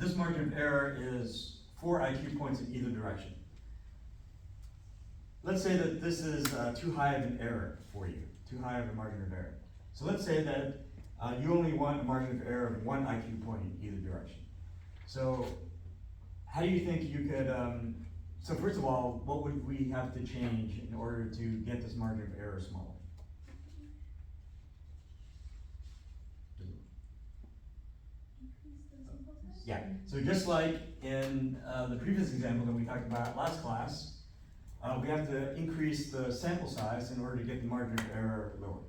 this margin of error is 4 IQ points in either direction. Let's say that this is too high of an error for you, too high of a margin of error. So let's say that you only want a margin of error of 1 IQ point in either direction. So how do you think you could, so first of all, what would we have to change in order to get this margin of error smaller? Yeah, so just like in the previous example that we talked about last class, we have to increase the sample size in order to get the margin of error lower.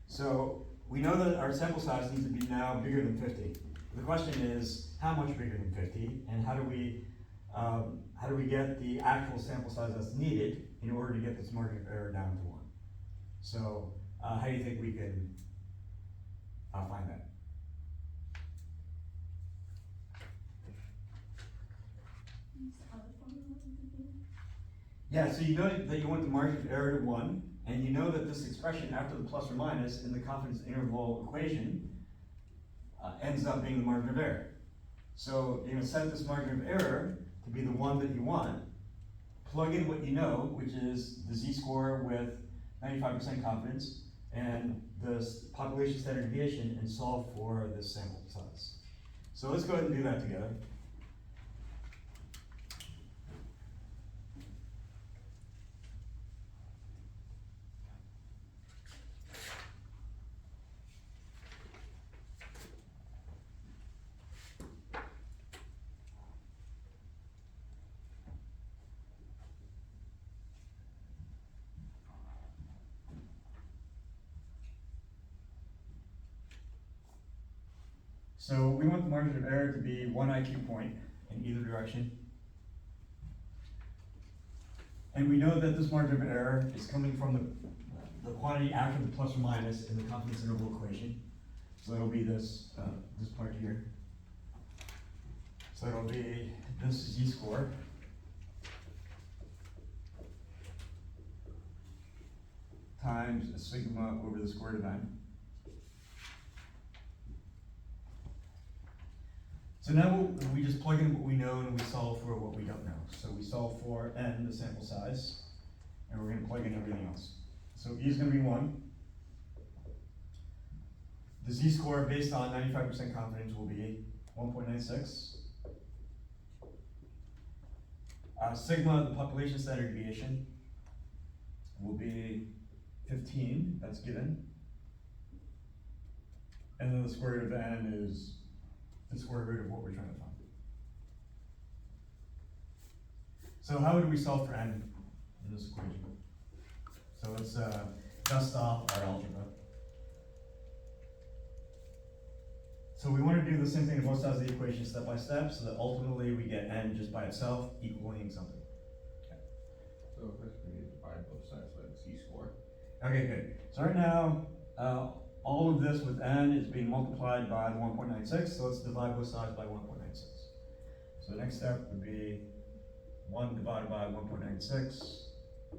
So we know that our sample size needs to be now bigger than 50. The question is, how much bigger than 50, and how do we get the actual sample size that's needed in order to get this margin of error down to 1? So how do you think we can find that? Yeah, so you know that you want the margin of error to 1, and you know that this expression after the plus or minus in the confidence interval equation ends up being the margin of error. So you're going to set this margin of error to be the one that you want, plug in what you know, which is the z-score with 95% confidence, and the population standard deviation, and solve for this sample size. So let's go ahead and do that together. So we want the margin of error to be 1 IQ point in either direction. And we know that this margin of error is coming from the quantity after the plus or minus in the confidence interval equation. So that'll be this, this part here. So it'll be this z-score times a sigma over the square root of n. So now we just plug in what we know and we solve for what we don't know. So we solve for n, the sample size, and we're going to plug in everything else. So e is going to be 1. The z-score based on 95% confidence will be 1.96. Sigma, the population standard deviation, will be 15, that's given. And then the square root of n is the square root of what we're trying to find. So how would we solve for n in this equation? So let's dust off our algebra. So we want to do the same thing to both sides of the equation step by step, so that ultimately we get n just by itself equaling something. Okay. So first we need to divide both sides by the z-score. Okay, good. So right now, all of this with n is being multiplied by the 1.96, so let's divide both sides by 1.96. So the next step would be 1 divided by 1.96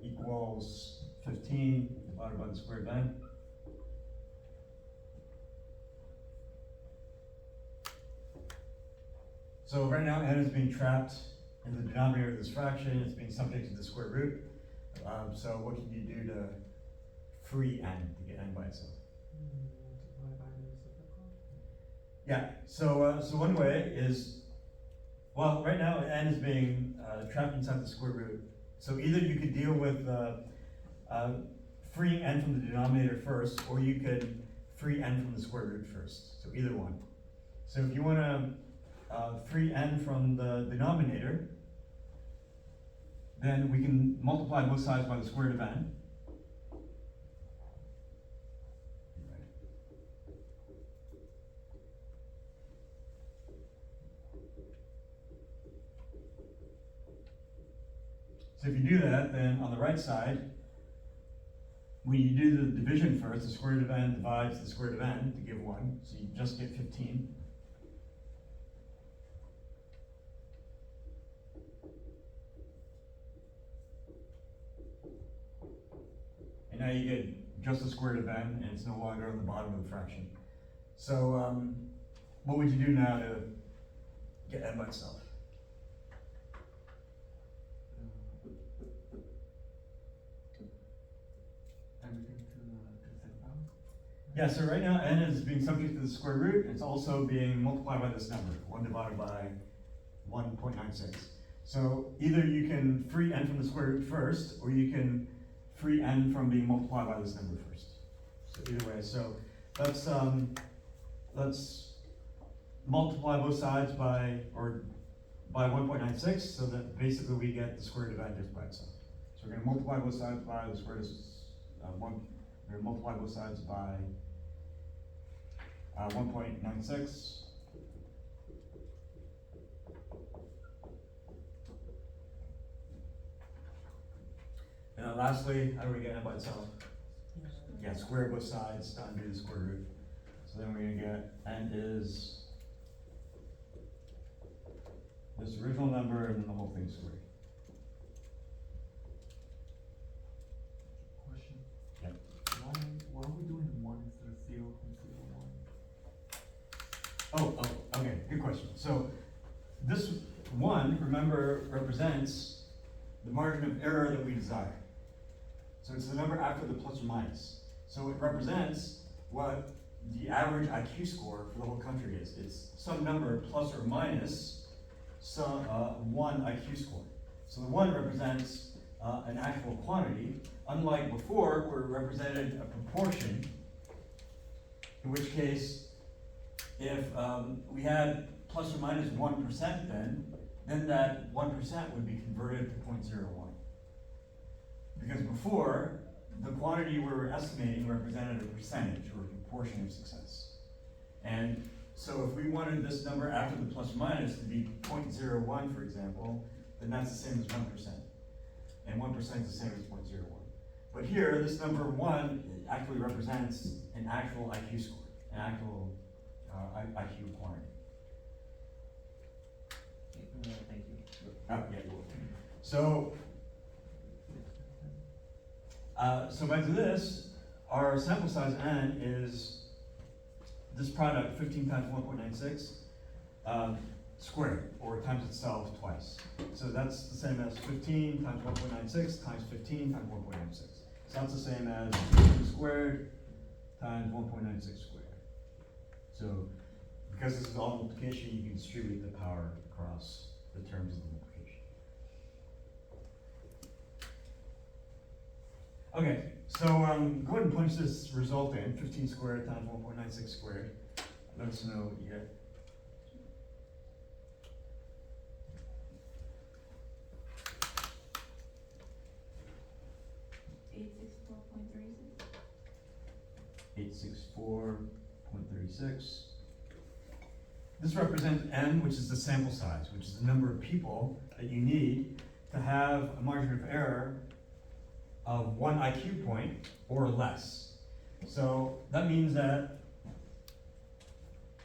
equals 15 divided by the square root of n. So right now n is being trapped in the denominator of this fraction, it's being subject to the square root. So what can you do to free n, to get n by itself? Yeah, so one way is, well, right now n is being trapped inside the square root. So either you could deal with freeing n from the denominator first, or you could free n from the square root first. So either one. So if you want to free n from the denominator, then we can multiply both sides by the square root of n. So if you do that, then on the right side, when you do the division first, the square root of n divides the square root of n to give 1, so you just get 15. And now you get just the square root of n, and it's no longer on the bottom of the fraction. So what would you do now to get n by itself. Everything to the second power? Yeah, so right now n is being subject to the square root, it's also being multiplied by this number, 1 divided by 1.96. So either you can free n from the square root first, or you can free n from being multiplied by this number first. So either way, so let's multiply both sides by 1.96, so that basically we get the square root of n just by itself. So we're gonna multiply both sides by the square root of we're gonna multiply both sides by 1.96. And then lastly, how do we get n by itself? Yeah, square both sides to undo the square root. So then we're gonna get n is this original number and then the whole thing squared. Question. Yep. Why are we doing 1 instead of 0 and 0, 1? Okay, good question. So this 1, remember, represents the margin of error that we desire. So it's the number after the plus or minus. So it represents what the average IQ score for the whole country is. It's some number plus or minus some one IQ score. So the 1 represents an actual quantity, unlike before where it represented a proportion, in which case if we had plus or minus 1% then that 1% would be converted to 0.01. Because before, the quantity we were estimating represented a percentage or a proportion of success. And so if we wanted this number after the plus or minus to be 0.01, for example, then that's the same as 1%. And 1% is the same as 0.01. But here, this number 1 actually represents an actual IQ score, an actual IQ quantity. Thank you. Yeah, you're welcome. So back to this, our sample size n is this product, 15 times 1.96, squared, or times itself twice. So that's the same as 15 times 1.96 times 15 times 1.96. So that's the same as 15 squared times 1.96 squared. So because this is all multiplication, you can distribute the power across the terms of the multiplication. Okay, so go ahead and punch this result in, 15 squared times 1.96 squared. Let us know what you get. $864.36. This represents n, which is the sample size, which is the number of people that you need to have a margin of error of 1 IQ point or less. So that means that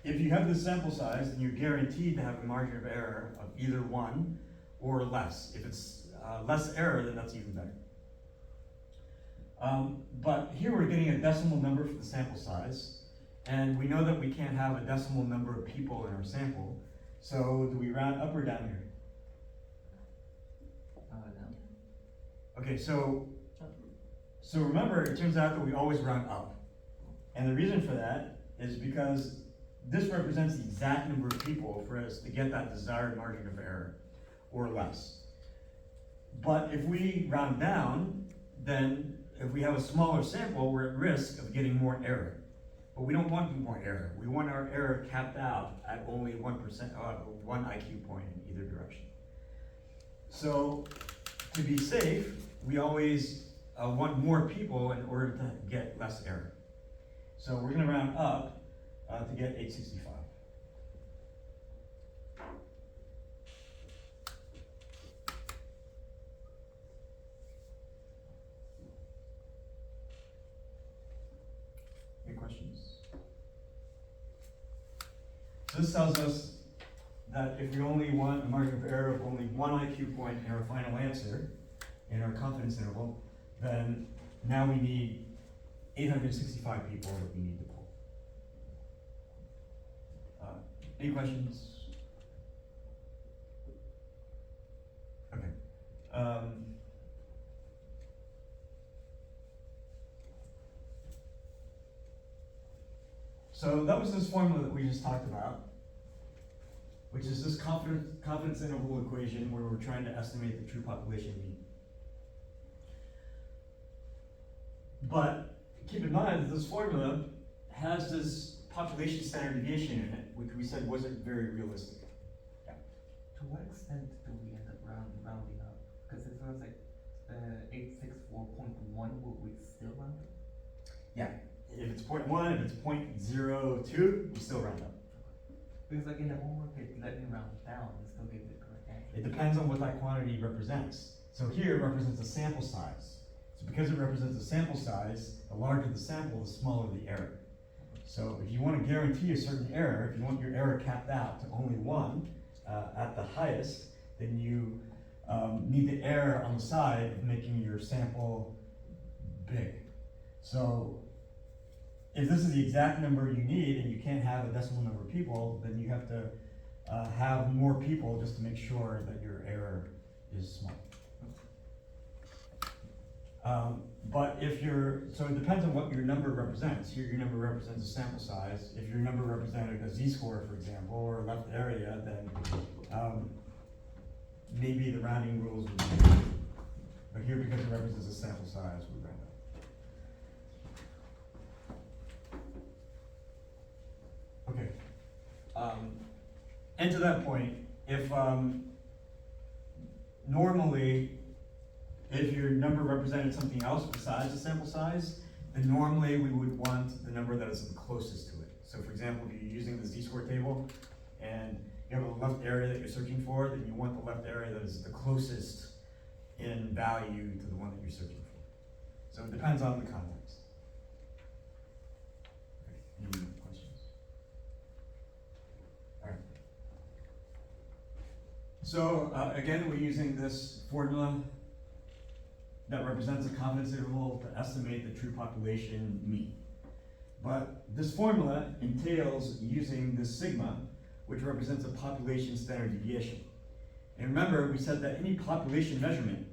if you have this sample size, then you're guaranteed to have a margin of error of either 1 or less. If it's less error, then that's even better. But here we're getting a decimal number for the sample size, and we know that we can't have a decimal number of people in our sample. So do we round up or down here? Down. Okay, so remember, it turns out that we always round up. And the reason for that is because this represents the exact number of people for us to get that desired margin of error, or less. But if we round down, then if we have a smaller sample, we're at risk of getting more error. But we don't want more error. We want our error capped out at only 1%, 1 IQ point in either direction. So to be safe, we always want more people in order to get less error. So we're going to round up to get 865. Any questions? So this tells us that if we only want a margin of error of only 1 IQ point in our final answer, in our confidence interval, then now we need 865 people that we need to pull. Any questions? So that was this formula that we just talked about, which is this confidence interval equation where we're trying to estimate the true population mean. But keep in mind that this formula has this population standard deviation in it, which we said wasn't very realistic. To what extent do we end up rounding up? Because if it was like 864.1, would we still round up? Yeah, if it's 0.1, if it's 0.02, we still round up. Because like in the homework, it let me round down and still give the correct answer. It depends on what that quantity represents. So here it represents a sample size. So because it represents a sample size, the larger the sample, the smaller the error. So if you want to guarantee a certain error, if you want your error capped out to only 1 at the highest, then you need the error on the side of making your sample big. So if this is the exact number you need and you can't have a decimal number of people, then you have to have more people just to make sure that your error is small. But if so it depends on what your number represents. Here your number represents a sample size. If your number represented a z-score, for example, or a left area, then maybe the rounding rules would be different. But here, because it represents a sample size, we round up. Okay. And to that point, if normally, if your number represented something else besides the sample size, then normally we would want the number that is the closest to it. So for example, if you're using the z-score table and you have a left area that you're searching for, then you want the left area that is the closest in value to the one that you're searching for. So it depends on the context. Okay. Any questions? All right. So again, we're using this formula that represents a confidence interval to estimate the true population mean. But this formula entails using this sigma, which represents a population standard deviation. And remember, we said that any population measurement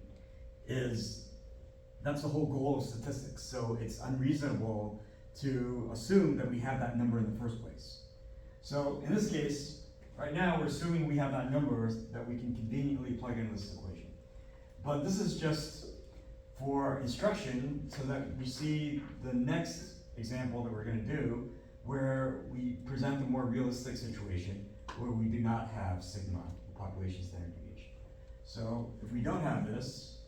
that's the whole goal of statistics. So it's unreasonable to assume that we have that number in the first place. So in this case, right now we're assuming we have that number that we can conveniently plug into this equation. But this is just for instruction so that we see the next example that we're going to do where we present a more realistic situation where we do not have sigma, the population standard deviation. So if we don't have this,